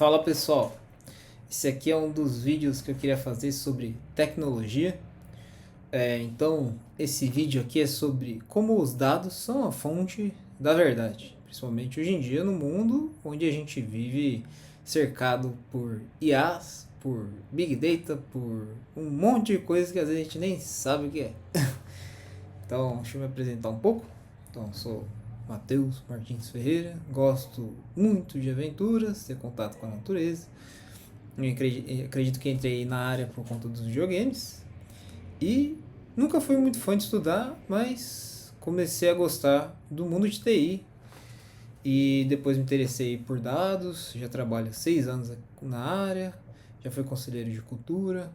Fala pessoal, esse aqui é um dos vídeos que eu queria fazer sobre tecnologia. Então, esse vídeo aqui é sobre como os dados são a fonte da verdade, principalmente hoje em dia no mundo onde a gente vive cercado por IAs, por Big Data, por um monte de coisas que às vezes a gente nem sabe o que é. Então, deixa eu me apresentar um pouco. Então, eu sou Matheus Martins Ferreira, gosto muito de aventuras, ter contato com a natureza. Eu acredito que entrei na área por conta dos videogames e nunca fui muito fã de estudar, mas comecei a gostar do mundo de TI e depois me interessei por dados. Já trabalho há 6 anos na área, já fui conselheiro de cultura,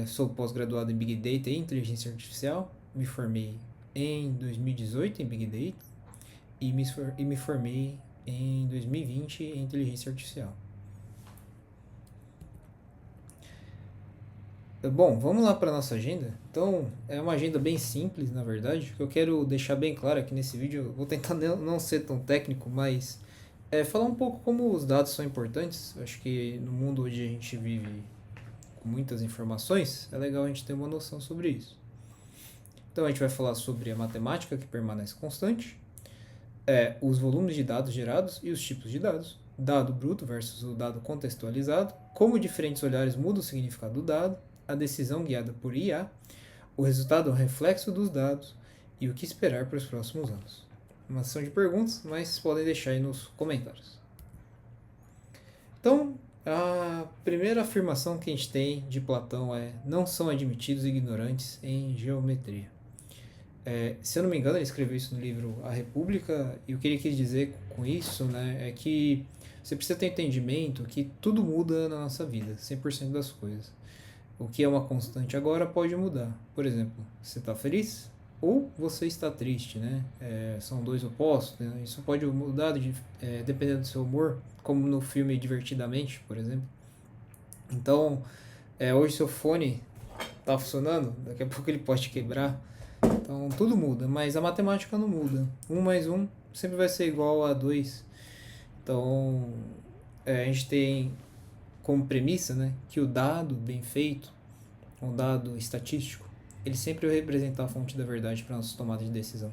sou pós-graduado em Big Data e Inteligência Artificial, me formei em 2018 em Big Data e me formei em 2020 em Inteligência Artificial. Bom, vamos lá para a nossa agenda. Então, é uma agenda bem simples, na verdade. O que eu quero deixar bem claro aqui nesse vídeo, eu vou tentar não ser tão técnico, mas falar um pouco como os dados são importantes. Eu acho que no mundo onde a gente vive com muitas informações, é legal a gente ter uma noção sobre isso. Então, a gente vai falar sobre a matemática, que permanece constante, os volumes de dados gerados e os tipos de dados, dado bruto versus o dado contextualizado, como diferentes olhares mudam o significado do dado, a decisão guiada por IA, o resultado é um reflexo dos dados e o que esperar para os próximos anos. Uma sessão de perguntas, mas vocês podem deixar aí nos comentários. Então, a primeira afirmação que a gente tem de Platão é: não são admitidos ignorantes em geometria. Se eu não me engano, ele escreveu isso no livro A República, e o que ele quis dizer com isso, né, é que você precisa ter entendimento que tudo muda na nossa vida, 100% das coisas. O que é uma constante agora pode mudar. Por exemplo, você está feliz ou você está triste, né? São dois opostos, né? Isso pode mudar dependendo do seu humor, como no filme Divertidamente, por exemplo. Então, hoje seu fone está funcionando, daqui a pouco ele pode quebrar. Então, tudo muda, mas a matemática não muda. 1 mais 1 sempre vai ser igual a 2. Então, a gente tem como premissa, né, que o dado bem feito, um dado estatístico, ele sempre vai representar a fonte da verdade para nossa tomada de decisão.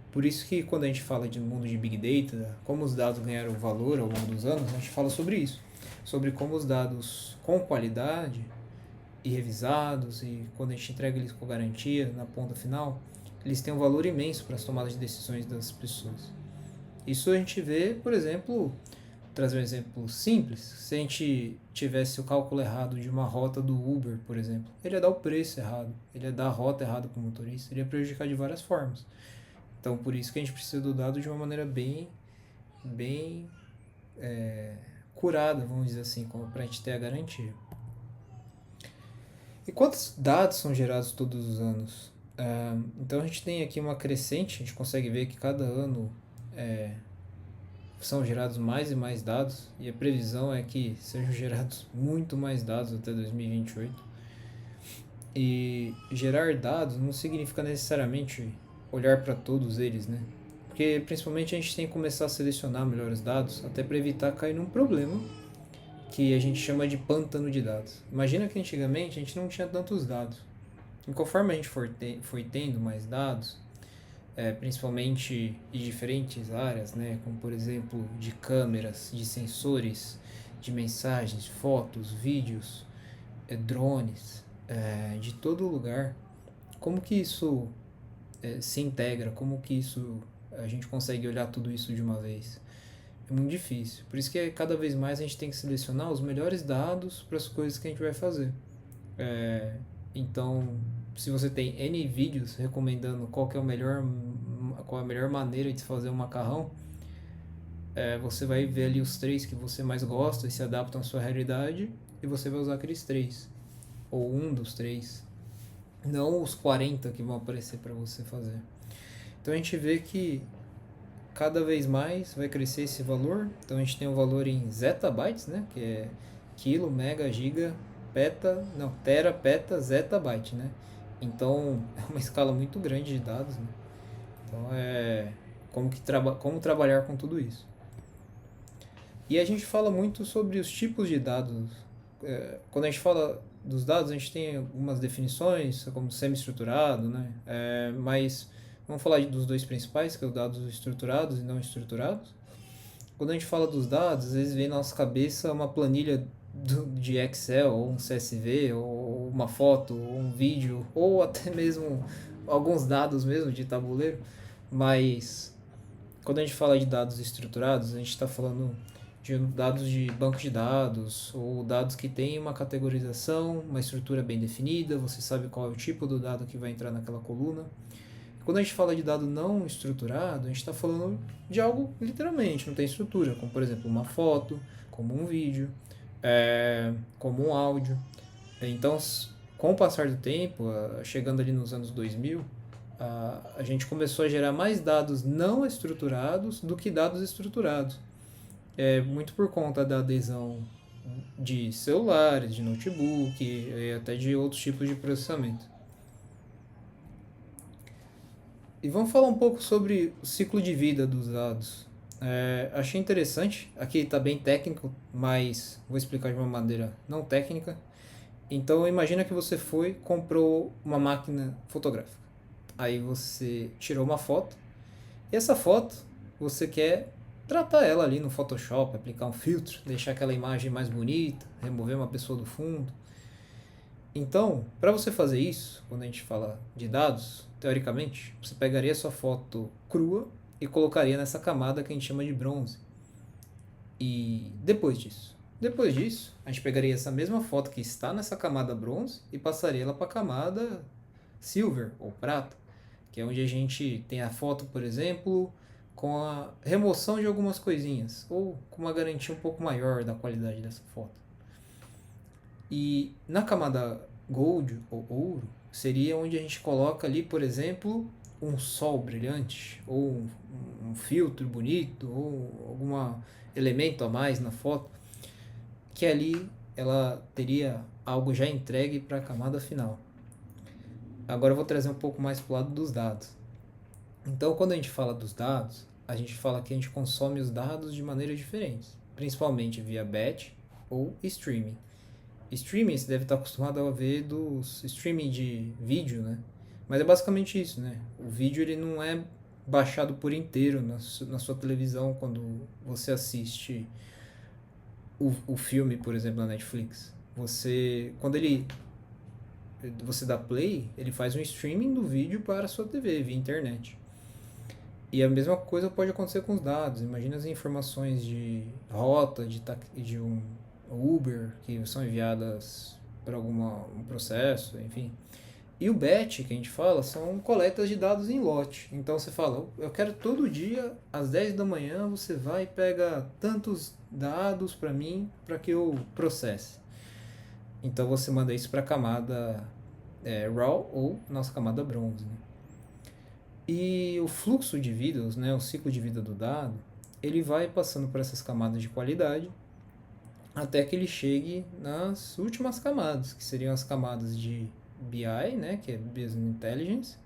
Por isso que quando a gente fala de mundo de Big Data, como os dados ganharam valor ao longo dos anos, a gente fala sobre isso. Sobre como os dados com qualidade e revisados, e quando a gente entrega eles com garantia na ponta final, eles têm um valor imenso para as tomadas de decisões das pessoas. Isso a gente vê, por exemplo, trazer um exemplo simples, se a gente tivesse o cálculo errado de uma rota do Uber, por exemplo, ele ia dar o preço errado, ele ia dar a rota errada para o motorista, ele ia prejudicar de várias formas. Então, por isso que a gente precisa do dado de uma maneira bem curada, vamos dizer assim, para a gente ter a garantia. E quantos dados são gerados todos os anos? Então, a gente tem aqui uma crescente, a gente consegue ver que cada ano são gerados mais e mais dados, e a previsão é que sejam gerados muito mais dados até 2028. E gerar dados não significa necessariamente olhar para todos eles, né? Porque principalmente a gente tem que começar a selecionar melhor os dados, até para evitar cair num problema que a gente chama de pântano de dados. Imagina que antigamente a gente não tinha tantos dados. E conforme a gente foi tendo mais dados, principalmente de diferentes áreas, né, como por exemplo de câmeras, de sensores, de mensagens, fotos, vídeos, drones, de todo lugar. Como que isso se integra? Como que isso a gente consegue olhar tudo isso de uma vez? É muito difícil. Por isso que cada vez mais a gente tem que selecionar os melhores dados para as coisas que a gente vai fazer. Então, se você tem N vídeos recomendando qual é a melhor maneira de fazer um macarrão, você vai ver ali os 3 que você mais gosta e se adaptam à sua realidade, e você vai usar aqueles 3, ou um dos 3, não os 40 que vão aparecer para você fazer. Então a gente vê que cada vez mais vai crescer esse valor. Então a gente tem o valor em zettabytes, né, que é quilo, mega, giga, tera, peta, zettabyte, né? Então é uma escala muito grande de dados, né? Então como trabalhar com tudo isso. E a gente fala muito sobre os tipos de dados. Quando a gente fala dos dados, a gente tem algumas definições, como semi-estruturado, né? Mas vamos falar dos dois principais, que é os dados estruturados e não estruturados. Quando a gente fala dos dados, às vezes vem na nossa cabeça uma planilha de Excel, ou um CSV, ou uma foto, ou um vídeo, ou até mesmo alguns dados mesmo de tabuleiro. Mas quando a gente fala de dados estruturados, a gente está falando de dados de banco de dados, ou dados que têm uma categorização, uma estrutura bem definida, você sabe qual é o tipo do dado que vai entrar naquela coluna. Quando a gente fala de dado não estruturado, a gente está falando de algo literalmente, não tem estrutura, como por exemplo uma foto, como um vídeo, como um áudio. Então, com o passar do tempo, chegando ali nos anos 2000, a gente começou a gerar mais dados não estruturados do que dados estruturados. Muito por conta da adesão de celulares, de notebook e até de outros tipos de processamento. E vamos falar um pouco sobre o ciclo de vida dos dados. Achei interessante, aqui está bem técnico, mas vou explicar de uma maneira não técnica. Então imagina que você comprou uma máquina fotográfica. Aí você tirou uma foto, e essa foto você quer tratar ela ali no Photoshop, aplicar um filtro, deixar aquela imagem mais bonita, remover uma pessoa do fundo. Então, para você fazer isso, quando a gente fala de dados, teoricamente, você pegaria a sua foto crua e colocaria nessa camada que a gente chama de bronze. E depois disso, a gente pegaria essa mesma foto que está nessa camada bronze e passaria ela para a camada silver ou prata, que é onde a gente tem a foto, por exemplo, com a remoção de algumas coisinhas ou com uma garantia um pouco maior da qualidade dessa foto. E na camada gold ou ouro seria onde a gente coloca ali, por exemplo, um sol brilhante ou um filtro bonito ou algum elemento a mais na foto, que ali ela teria algo já entregue para a camada final. Agora eu vou trazer um pouco mais para o lado dos dados. Então, quando a gente fala dos dados, a gente fala que a gente consome os dados de maneiras diferentes, principalmente via batch ou streaming. Streaming, você deve estar acostumado a ver dos streaming de vídeo, né? Mas é basicamente isso, né? O vídeo ele não é baixado por inteiro na sua televisão quando você assiste o filme, por exemplo, na Netflix. Quando você dá play, ele faz um streaming do vídeo para a sua TV, via internet. E a mesma coisa pode acontecer com os dados. Imagina as informações de rota, de um Uber, que são enviadas para um processo, enfim. E o batch, que a gente fala, são coletas de dados em lote. Então você fala, eu quero todo dia, às 10 da manhã, você vai e pega tantos dados para mim, para que eu processe. Então você manda isso para a camada RAW ou nossa camada bronze. Né? E o fluxo de vida, né, o ciclo de vida do dado, ele vai passando por essas camadas de qualidade até que ele chegue nas últimas camadas, que seriam as camadas de BI, né, que é Business Intelligence,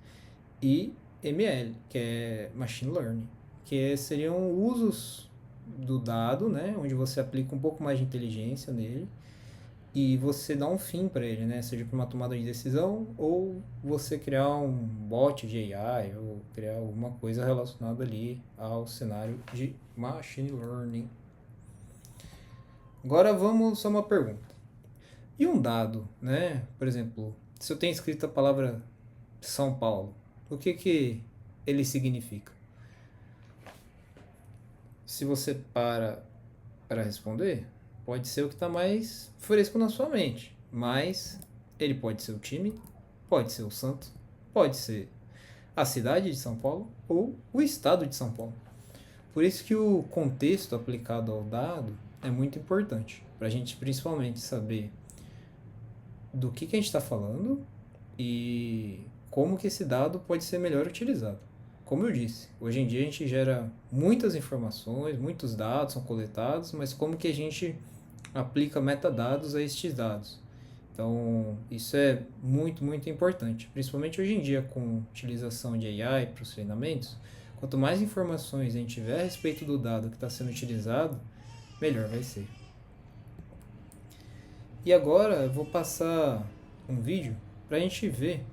e ML, que é Machine Learning, que seriam usos do dado, né, onde você aplica um pouco mais de inteligência nele e você dá um fim para ele, né, seja para uma tomada de decisão ou você criar um bot de AI ou criar alguma coisa relacionada ali ao cenário de Machine Learning. Agora vamos a uma pergunta. E um dado, né? Por exemplo, se eu tenho escrito a palavra São Paulo, o que ele significa? Se você para responder, pode ser o que está mais fresco na sua mente, mas ele pode ser o time, pode ser o Santos, pode ser a cidade de São Paulo ou o estado de São Paulo. Por isso que o contexto aplicado ao dado é muito importante, para a gente principalmente saber do que a gente está falando e como que esse dado pode ser melhor utilizado. Como eu disse, hoje em dia a gente gera muitas informações, muitos dados são coletados, mas como que a gente aplica metadados a estes dados? Então, isso é muito, muito importante, principalmente hoje em dia com utilização de AI para os treinamentos. Quanto mais informações a gente tiver a respeito do dado que está sendo utilizado, melhor vai ser. E agora eu vou passar um vídeo para a gente ver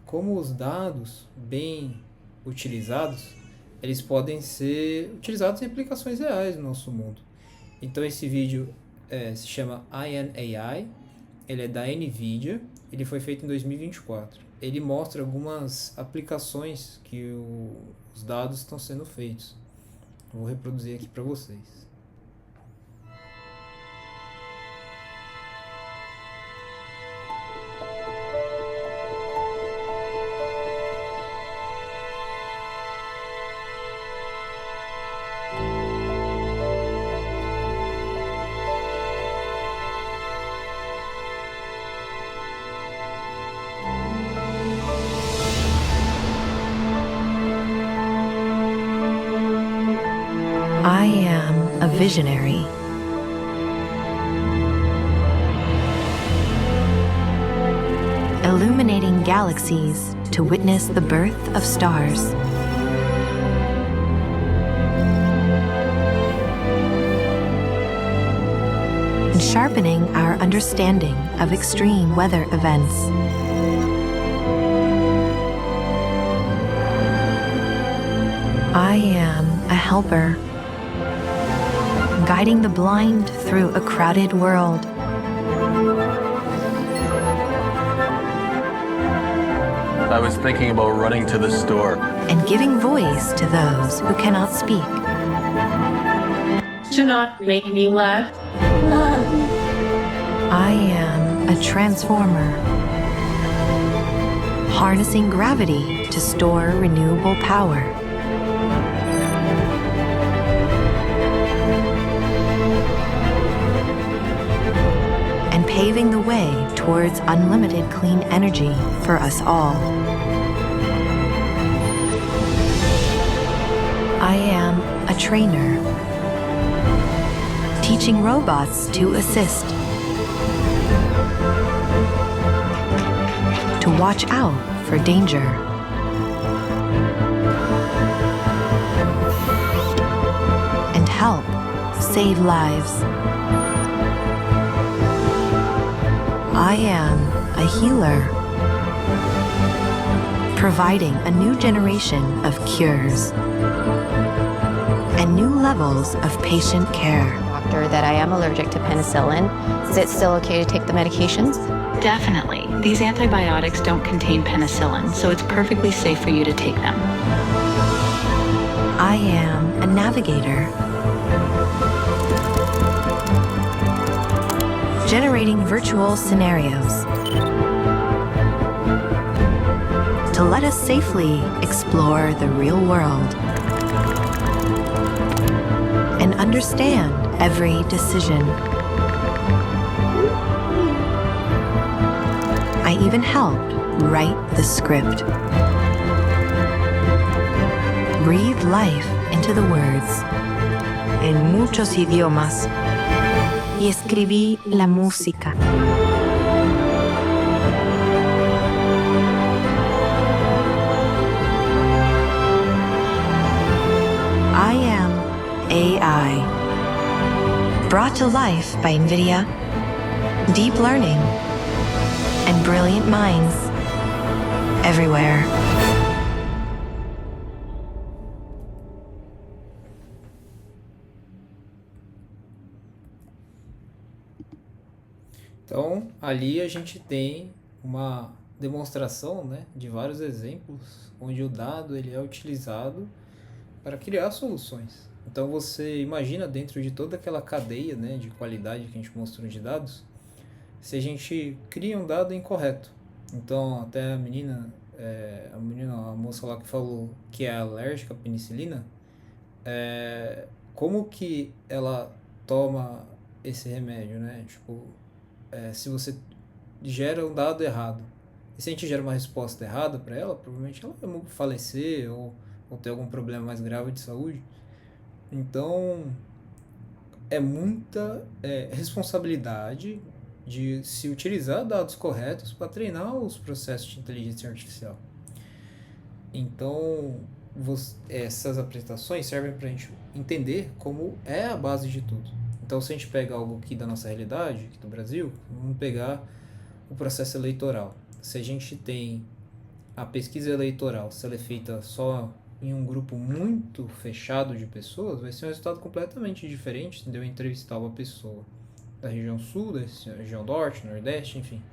como os dados bem utilizados, eles podem ser utilizados em aplicações reais no nosso mundo. Então esse vídeo se chama IAN.AI, ele é da NVIDIA, ele foi feito em 2024. Ele mostra algumas aplicações que os dados estão sendo feitos. Vou reproduzir aqui para vocês. I am a visionary. Illuminating galaxies to witness the birth of stars. And sharpening our understanding of extreme weather events. I am a helper, guiding the blind through a crowded world. I was thinking about running to the store. And giving voice to those who cannot speak. Do not make me laugh. I am a transformer, harnessing gravity to store renewable power. And paving the way towards unlimited clean energy for us all. I am a trainer, teaching robots to assist, to watch out for danger, and help save lives. I am a healer, providing a new generation of cures and new levels of patient care. Doctor, that I am allergic to penicillin. Is it still okay to take the medications? Definitely. These antibiotics don't contain penicillin, so it's perfectly safe for you to take them. I am a navigator, generating virtual scenarios to let us safely explore the real world and understand every decision. I even helped write the script. Breathe life into the words en muchos idiomas y escribí la música. I am AI, brought to life by NVIDIA, deep learning, and brilliant minds everywhere. Então, ali a gente tem uma demonstração, né, de vários exemplos onde o dado ele é utilizado para criar soluções. Então, você imagina dentro de toda aquela cadeia, né, de qualidade que a gente mostrou de dados, se a gente cria um dado incorreto. Então, até a moça lá que falou que é alérgica à penicilina, como que ela toma esse remédio, né? Tipo, se você gera um dado errado, e se a gente gera uma resposta errada para ela, provavelmente ela vai falecer ou ter algum problema mais grave de saúde. Então, é muita responsabilidade de se utilizar dados corretos para treinar os processos de inteligência artificial. Então, essas apresentações servem para a gente entender como é a base de tudo. Então, se a gente pega algo aqui da nossa realidade, aqui do Brasil, vamos pegar o processo eleitoral. Se a gente tem a pesquisa eleitoral, se ela é feita só em um grupo muito fechado de pessoas, vai ser um resultado completamente diferente de eu entrevistar uma pessoa da região sul, da região norte, nordeste, enfim.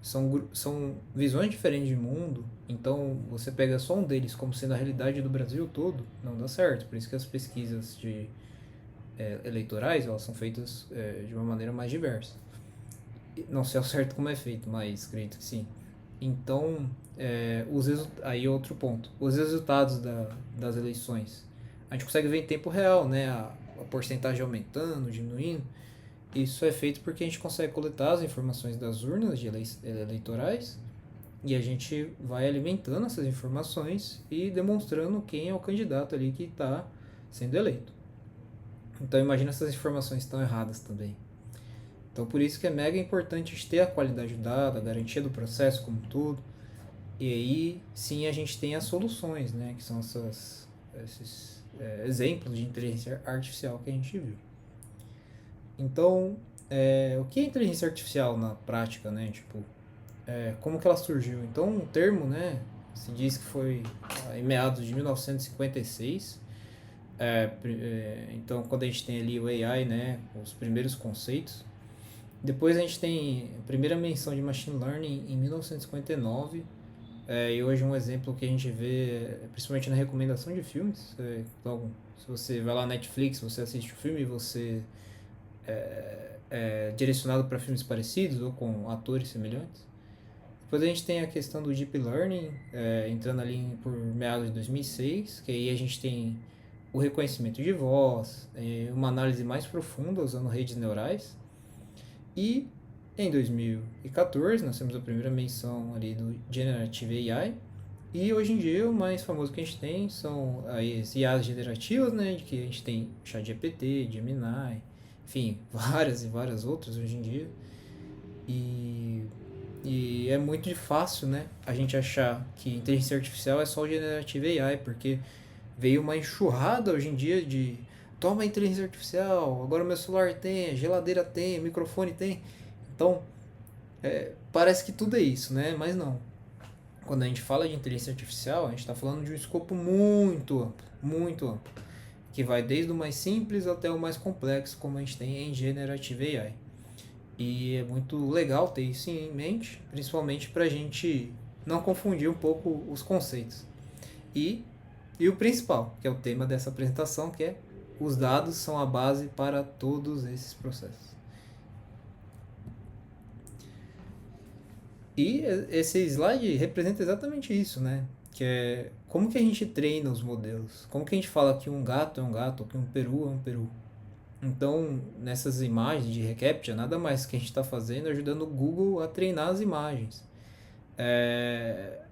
São visões diferentes de mundo, então você pega só um deles como sendo a realidade do Brasil todo, não dá certo. Por isso que as pesquisas eleitorais, elas são feitas de uma maneira mais diversa. Não sei ao certo como é feito, mas acredito que sim. Então, aí outro ponto. Os resultados das eleições. A gente consegue ver em tempo real, né? A porcentagem aumentando, diminuindo. Isso é feito porque a gente consegue coletar as informações das urnas eleitorais e a gente vai alimentando essas informações e demonstrando quem é o candidato ali que está sendo eleito. Então, imagina se essas informações estão erradas também. Então, por isso que é mega importante a gente ter a qualidade do dado, a garantia do processo como um todo. E aí, sim, a gente tem as soluções, né? Que são esses exemplos de inteligência artificial que a gente viu. Então, o que é inteligência artificial na prática, né? Tipo, como que ela surgiu? Então, um termo, né? Se diz que foi em meados de 1956. Então, quando a gente tem ali o AI, né? Os primeiros conceitos. Depois a gente tem a primeira menção de Machine Learning em 1959. E hoje um exemplo que a gente vê, principalmente na recomendação de filmes. Então, se você vai lá na Netflix, você assiste o filme e você é direcionado para filmes parecidos ou com atores semelhantes. Depois a gente tem a questão do Deep Learning, entrando ali por meados de 2006, que aí a gente tem o reconhecimento de voz, uma análise mais profunda usando redes neurais. E em 2014 nós temos a primeira menção ali do Generative AI. E hoje em dia o mais famoso que a gente tem são as IAs generativas, né? De que a gente tem ChatGPT, Gemini, enfim, várias e várias outras hoje em dia. E é muito fácil, né? A gente achar que inteligência artificial é só o Generative AI, porque veio uma enxurrada hoje em dia de toma a inteligência artificial, agora meu celular tem, a geladeira tem, o microfone tem. Então, parece que tudo é isso, né? Mas não. Quando a gente fala de inteligência artificial, a gente está falando de um escopo muito amplo, que vai desde o mais simples até o mais complexo, como a gente tem em Generative AI. E é muito legal ter isso em mente, principalmente para a gente não confundir um pouco os conceitos. E o principal, que é o tema dessa apresentação, que é os dados são a base para todos esses processos. E esse slide representa exatamente isso, né? Que é como que a gente treina os modelos. Como que a gente fala que um gato é um gato, ou que um peru é um peru. Então, nessas imagens de reCAPTCHA, nada mais que a gente está fazendo é ajudando o Google a treinar as imagens.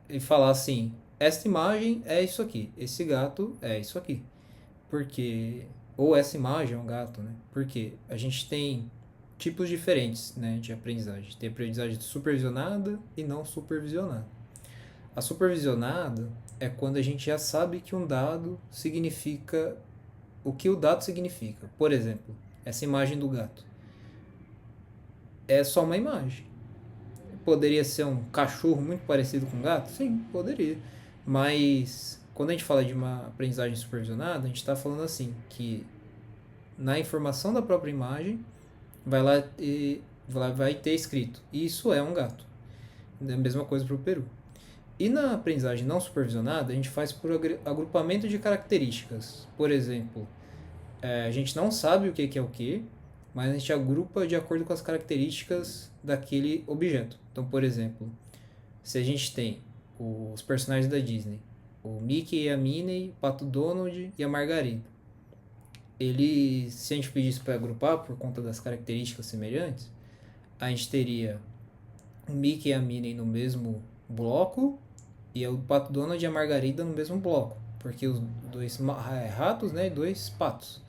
E falar assim, esta imagem é isso aqui, esse gato é isso aqui. Porque, ou essa imagem é um gato, né? Porque a gente tem tipos diferentes, né, de aprendizagem. Tem aprendizagem supervisionada e não supervisionada. A supervisionada é quando a gente já sabe que um dado significa o que o dado significa. Por exemplo, essa imagem do gato é só uma imagem. Poderia ser um cachorro muito parecido com um gato? Sim, poderia. Mas quando a gente fala de uma aprendizagem supervisionada, a gente está falando assim, que na informação da própria imagem vai ter escrito, isso é um gato. É a mesma coisa para o peru. E na aprendizagem não supervisionada, a gente faz por agrupamento de características. Por exemplo, a gente não sabe o que é o que, mas a gente agrupa de acordo com as características daquele objeto. Então, por exemplo, se a gente tem os personagens da Disney, o Mickey e a Minnie, o Pato Donald e a Margarida. Se a gente pedisse para agrupar por conta das características semelhantes, a gente teria o Mickey e a Minnie no mesmo bloco e o Pato Donald e a Margarida no mesmo bloco, porque os dois ratos, né, e dois patos.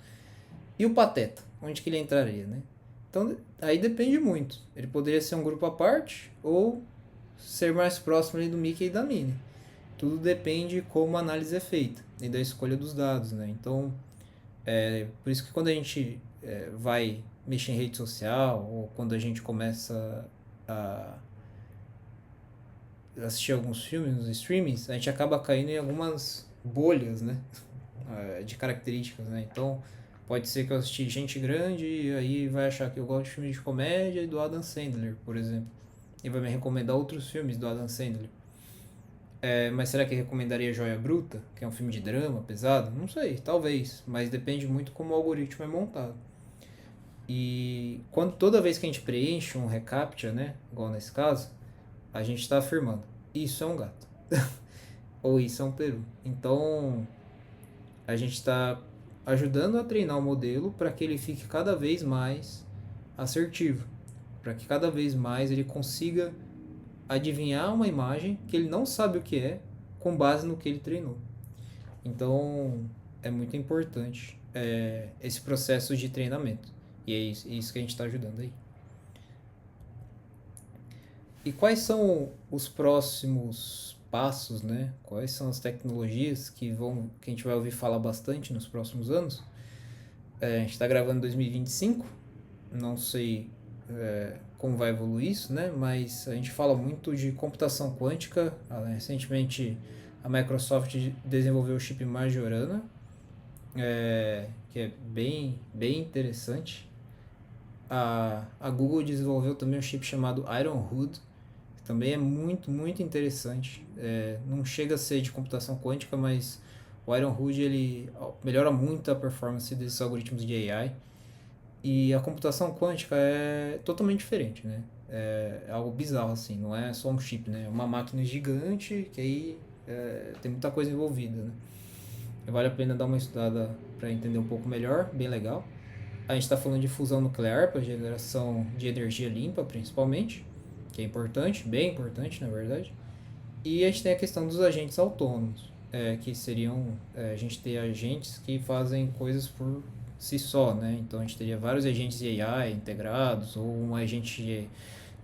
E o Pateta, onde que ele entraria, né? Então, aí depende muito. Ele poderia ser um grupo à parte ou ser mais próximo ali do Mickey e da Minnie. Tudo depende como a análise é feita e da escolha dos dados, né? Então, por isso que quando a gente vai mexer em rede social, ou quando a gente começa a assistir alguns filmes nos streamings, a gente acaba caindo em algumas bolhas, né? De características, né? Então, pode ser que eu assisti Gente Grande e aí vai achar que eu gosto de filmes de comédia e do Adam Sandler, por exemplo. E vai me recomendar outros filmes do Adam Sandler. Mas será que recomendaria Joia Bruta, que é um filme de drama pesado? Não sei, talvez, mas depende muito como o algoritmo é montado. E toda vez que a gente preenche um reCAPTCHA, né, igual nesse caso, a gente está afirmando, isso é um gato, ou isso é um peru. Então, a gente está ajudando a treinar o modelo para que ele fique cada vez mais assertivo, para que cada vez mais ele consiga adivinhar uma imagem que ele não sabe o que é, com base no que ele treinou. Então, é muito importante esse processo de treinamento. E é isso que a gente está ajudando aí. E quais são os próximos passos, né? Quais são as tecnologias que a gente vai ouvir falar bastante nos próximos anos? A gente está gravando em 2025, não sei como vai evoluir isso, né? Mas a gente fala muito de computação quântica. Recentemente, a Microsoft desenvolveu o chip Majorana, que é bem interessante. A Google desenvolveu também um chip chamado Ironwood, que também é muito interessante. Não chega a ser de computação quântica, mas o Ironwood ele melhora muito a performance desses algoritmos de AI. E a computação quântica é totalmente diferente, né? É algo bizarro, assim, não é só um chip, né? É uma máquina gigante que aí tem muita coisa envolvida, né? Vale a pena dar uma estudada para entender um pouco melhor, bem legal. A gente está falando de fusão nuclear para geração de energia limpa, principalmente, que é importante, bem importante, na verdade. E a gente tem a questão dos agentes autônomos, que seriam a gente ter agentes que fazem coisas por si só, né? Então a gente teria vários agentes de AI integrados, ou um agente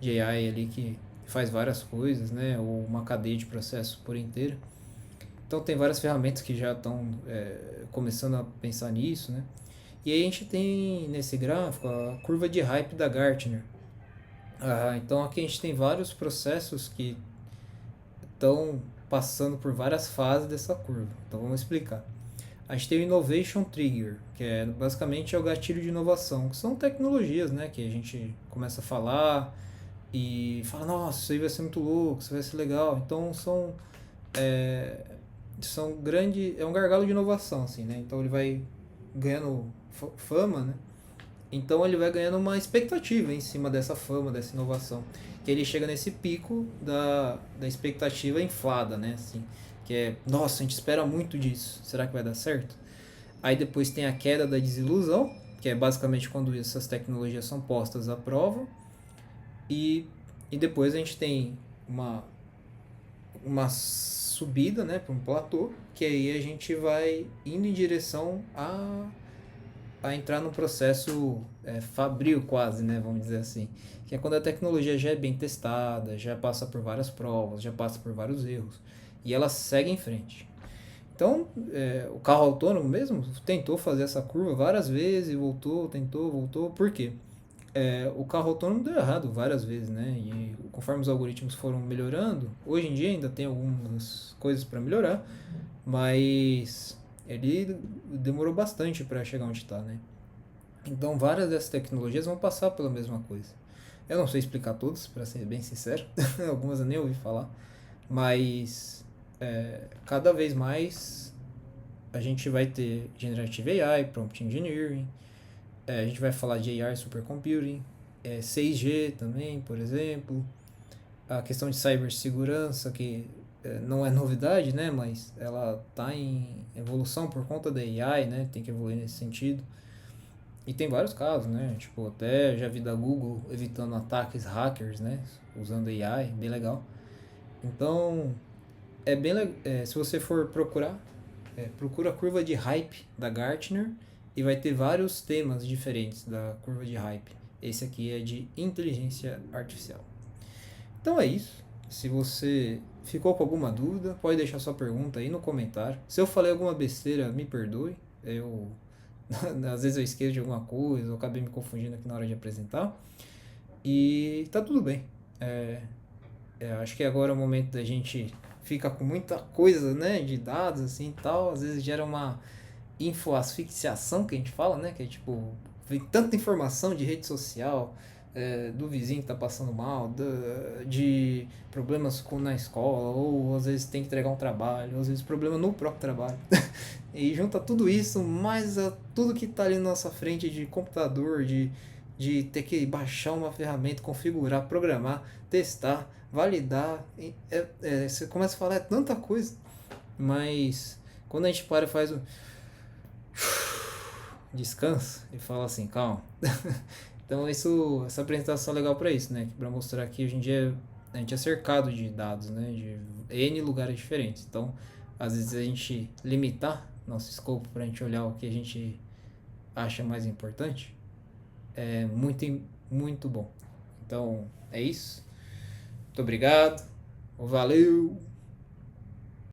de AI ali que faz várias coisas, né? Ou uma cadeia de processo por inteira. Então tem várias ferramentas que já estão começando a pensar nisso, né? E aí a gente tem nesse gráfico a curva de hype da Gartner. Então aqui a gente tem vários processos que estão passando por várias fases dessa curva. Então vamos explicar. A gente tem o Innovation Trigger, que basicamente é o gatilho de inovação, que são tecnologias, né, que a gente começa a falar e fala, nossa, isso aí vai ser muito louco, isso vai ser legal. Então é um gargalo de inovação, assim, né? Então ele vai ganhando fama, né? Então ele vai ganhando uma expectativa em cima dessa fama, dessa inovação, que ele chega nesse pico da expectativa inflada, né? Assim, que é, nossa, a gente espera muito disso, será que vai dar certo? Aí depois tem a queda da desilusão, que é basicamente quando essas tecnologias são postas à prova, e depois a gente tem uma subida, né, para um platô, que aí a gente vai indo em direção a entrar num processo fabril quase, né, vamos dizer assim, que é quando a tecnologia já é bem testada, já passa por várias provas, já passa por vários erros, e ela segue em frente. Então, o carro autônomo mesmo tentou fazer essa curva várias vezes, voltou, tentou, voltou, por quê? O carro autônomo deu errado várias vezes, né? E conforme os algoritmos foram melhorando, hoje em dia ainda tem algumas coisas para melhorar, mas ele demorou bastante para chegar onde está, né? Então várias dessas tecnologias vão passar pela mesma coisa. Eu não sei explicar todas, para ser bem sincero, algumas eu nem ouvi falar, mas cada vez mais a gente vai ter Generative AI, Prompt Engineering, a gente vai falar de AR Supercomputing, 6G também, por exemplo, a questão de cibersegurança, que não é novidade, né, mas ela está em evolução por conta da AI, né, tem que evoluir nesse sentido. E tem vários casos, né, tipo, até já vi da Google evitando ataques hackers, né, usando AI, bem legal. Então, se você for procurar, procura a curva de hype da Gartner, e vai ter vários temas diferentes da curva de hype. Esse aqui é de inteligência artificial. Então é isso. Se você ficou com alguma dúvida, pode deixar sua pergunta aí no comentário. Se eu falei alguma besteira, me perdoe. Eu Às vezes eu esqueço de alguma coisa, eu acabei me confundindo aqui na hora de apresentar. E tá tudo bem. Acho que agora é o momento da gente fica com muita coisa, né, de dados assim e tal. Às vezes gera uma infoasfixiação que a gente fala, né, que é tipo, vem tanta informação de rede social, do vizinho que tá passando mal, de problemas na escola, ou às vezes tem que entregar um trabalho, ou às vezes problema no próprio trabalho. E junta tudo isso, mais tudo que tá ali na nossa frente de computador, de ter que baixar uma ferramenta, configurar, programar, testar, validar. Você começa a falar tanta coisa, mas quando a gente para e faz o descansa e fala assim, calma. Então essa apresentação é legal para isso, né? Para mostrar que hoje em dia a gente é cercado de dados, né? De N lugares diferentes. Então, às vezes a gente limitar nosso escopo para a gente olhar o que a gente acha mais importante é muito, muito bom. Então, é isso. Muito obrigado. Valeu!